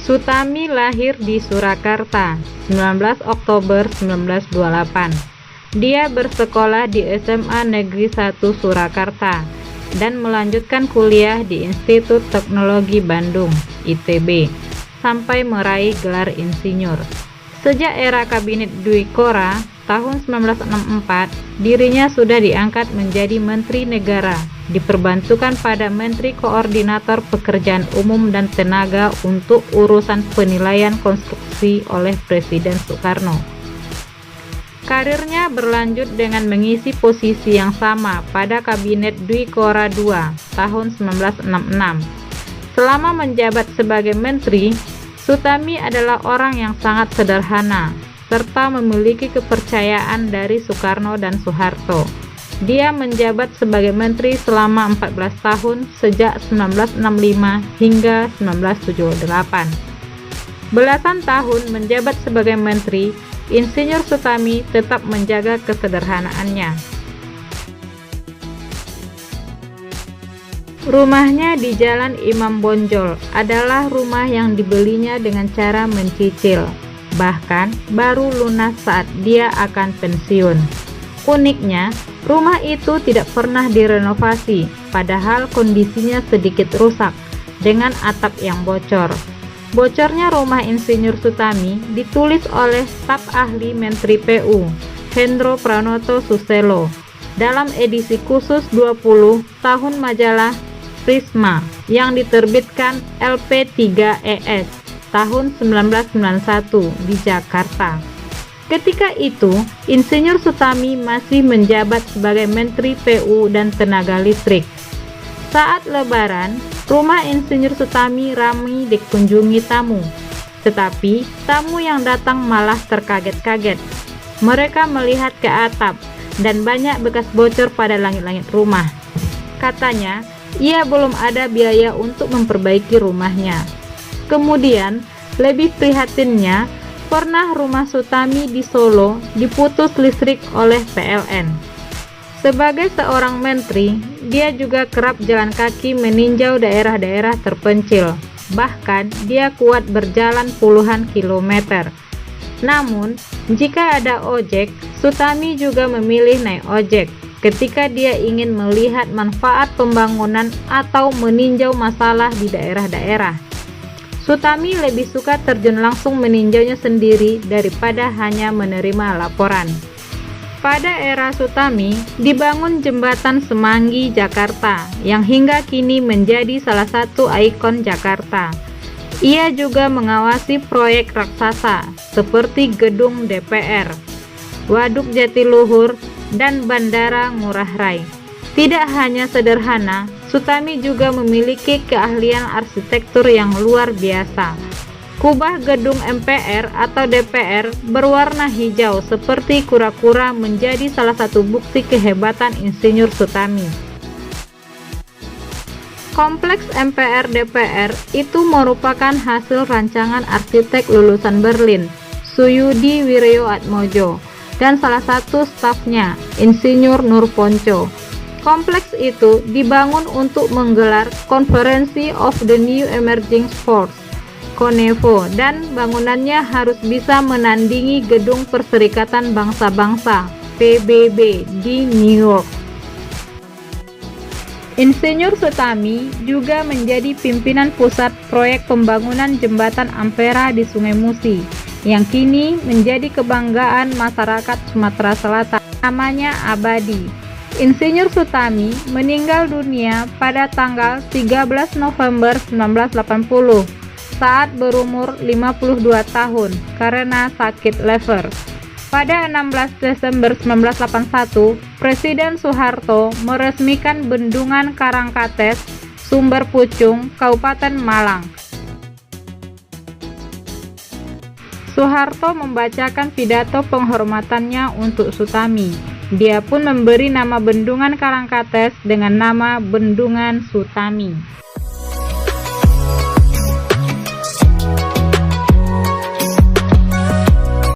Sutami lahir di Surakarta, 19 Oktober 1928. Dia bersekolah di SMA Negeri 1 Surakarta dan melanjutkan kuliah di Institut Teknologi Bandung (ITB) sampai meraih gelar insinyur. Sejak era Kabinet Dwi Kora tahun 1964, dirinya sudah diangkat menjadi Menteri Negara, diperbantukan pada Menteri Koordinator Pekerjaan Umum dan Tenaga untuk urusan penilaian konstruksi oleh Presiden Soekarno. Karirnya berlanjut dengan mengisi posisi yang sama pada Kabinet Dwi Kora II tahun 1966. Selama menjabat sebagai menteri, Sutami adalah orang yang sangat sederhana, serta memiliki kepercayaan dari Soekarno dan Soeharto. Dia menjabat sebagai menteri selama 14 tahun sejak 1965 hingga 1978. Belasan tahun menjabat sebagai menteri, Insinyur Sutami tetap menjaga kesederhanaannya. Rumahnya di Jalan Imam Bonjol adalah rumah yang dibelinya dengan cara mencicil, bahkan baru lunas saat dia akan pensiun. Uniknya, rumah itu tidak pernah direnovasi, padahal kondisinya sedikit rusak, dengan atap yang bocor. Bocornya rumah Insinyur Sutami ditulis oleh staf ahli Menteri PU, Hendro Pranoto Suselo, dalam edisi khusus 20 tahun majalah Prisma yang diterbitkan LP3ES tahun 1991 di Jakarta. Ketika itu, Insinyur Sutami masih menjabat sebagai Menteri PU dan Tenaga Listrik. Saat Lebaran, rumah Insinyur Sutami ramai dikunjungi tamu, tetapi tamu yang datang malah terkaget-kaget. Mereka melihat ke atap dan banyak bekas bocor pada langit-langit rumah. Katanya, ia belum ada biaya untuk memperbaiki rumahnya. Kemudian, lebih prihatinnya, pernah rumah Sutami di Solo diputus listrik oleh PLN. Sebagai seorang menteri, dia juga kerap jalan kaki meninjau daerah-daerah terpencil. Bahkan, dia kuat berjalan puluhan kilometer. Namun, jika ada ojek, Sutami juga memilih naik ojek ketika dia ingin melihat manfaat pembangunan atau meninjau masalah di daerah-daerah. Sutami lebih suka terjun langsung meninjaunya sendiri daripada hanya menerima laporan. Pada era Sutami, dibangun jembatan Semanggi, Jakarta, yang hingga kini menjadi salah satu ikon Jakarta. Ia juga mengawasi proyek raksasa seperti Gedung DPR, Waduk Jatiluhur, dan Bandara Ngurah Rai. Tidak hanya sederhana, Sutami juga memiliki keahlian arsitektur yang luar biasa. Kubah gedung MPR atau DPR berwarna hijau seperti kura-kura menjadi salah satu bukti kehebatan Insinyur Sutami. Kompleks MPR DPR itu merupakan hasil rancangan arsitek lulusan Berlin, Suyudi Wiryoatmojo, dan salah satu stafnya, Insinyur Nur Ponco. Kompleks itu dibangun untuk menggelar Conference of the New Emerging Force, CONEFO, dan bangunannya harus bisa menandingi Gedung Perserikatan Bangsa-Bangsa, PBB, di New York. Insinyur Sutami juga menjadi pimpinan pusat proyek pembangunan jembatan Ampera di Sungai Musi, yang kini menjadi kebanggaan masyarakat Sumatera Selatan. Namanya abadi. Insinyur Sutami meninggal dunia pada tanggal 13 November 1980 saat berumur 52 tahun karena sakit lever. Pada 16 Desember 1981, Presiden Soeharto meresmikan Bendungan Karangkates, Sumber Pucung, Kabupaten Malang. Soeharto membacakan pidato penghormatannya untuk Sutami. Dia pun memberi nama Bendungan Karangkates dengan nama Bendungan Sutami.